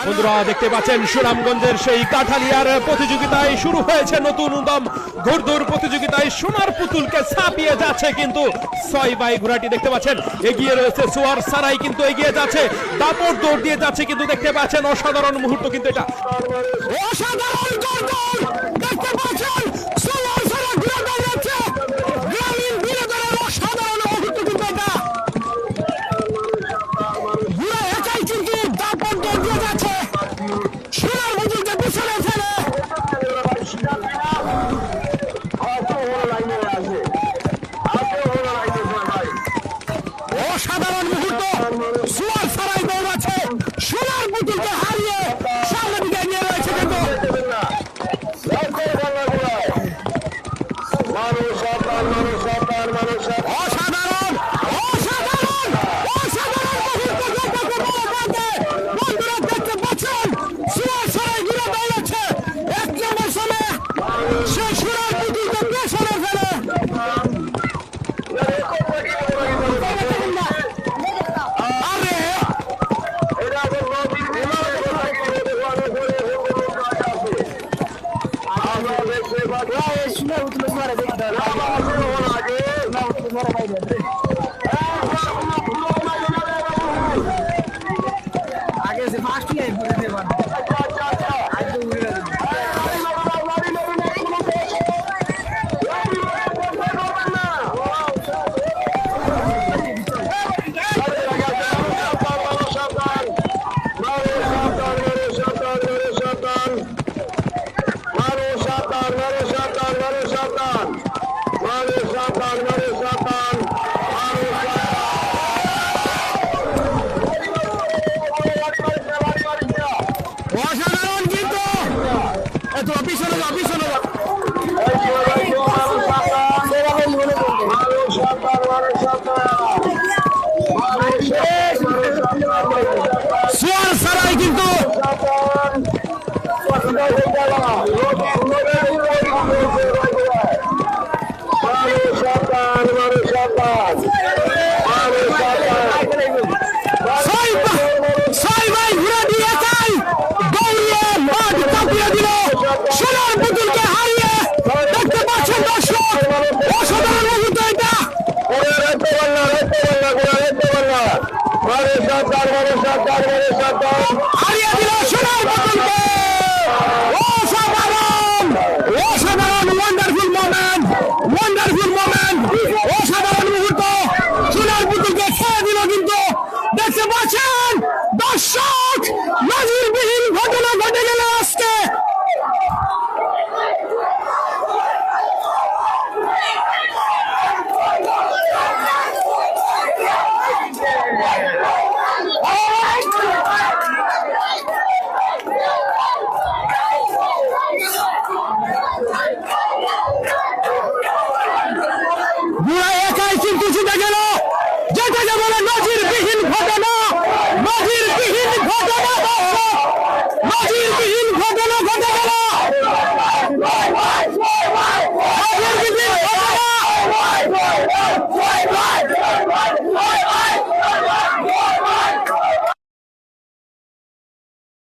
বন্ধুরা দেখতে পাচ্ছেন সুনামগঞ্জের সেই কাঠালিয়ার প্রতিযোগিতায় শুরু হয়েছে নতুন উদ্যম ঘুরদৌড় প্রতিযোগিতায় সোনার পুতুলকে ছাপিয়ে যাচ্ছে কিন্তু 6 বাই ঘোড়াটি দেখতে পাচ্ছেন এগিয়ে রয়েছে সোয়ার সারাই কিন্তু এগিয়ে যাচ্ছে দাপট দৌড় দিয়ে যাচ্ছে কিন্তু দেখতে পাচ্ছেন অসাধারণ মুহূর্ত কিন্তু এটা অসাধারণ ঘুরদৌড় দেখতে পাচ্ছেন সোয়ার সারাই ঘুরে দাঁড়িয়েছে গ্রামীণ বিনোদনের অসাধারণ মুহূর্ত কিন্তু এটা ঘুরে একাই কিন্তু দাপট দৌড় দিয়ে যাচ্ছে সোনার পুতুলকে পিছনে ফেলে অসাধারণ মুহূর্ত সোয়ার সারাই দৌড়াচ্ছে সোনার পুতুলকে হারিয়ে সামনে দিকে এগিয়ে রয়েছে কিন্তু অসাধারণ অসাধারণ অসাধারণ মুহূর্ত বন্ধুরা দেখতে পাচ্ছেন সোয়ার সারাই ঘুরে দৌড়াচ্ছে 1 নম্বর সময়ে সে সোনার পুতুলকে পেছনে ফেলে आगे से फास्ट ही है অসাধারণ কিন্তু এত পিছনে না পিছনে না সোয়ার সারাই কিন্তু সোনার পুতুলকে হারিয়ে দেখতে পাচ্ছেন দর্শক অসাধারণ মুহূর্ত এটা হারিয়ে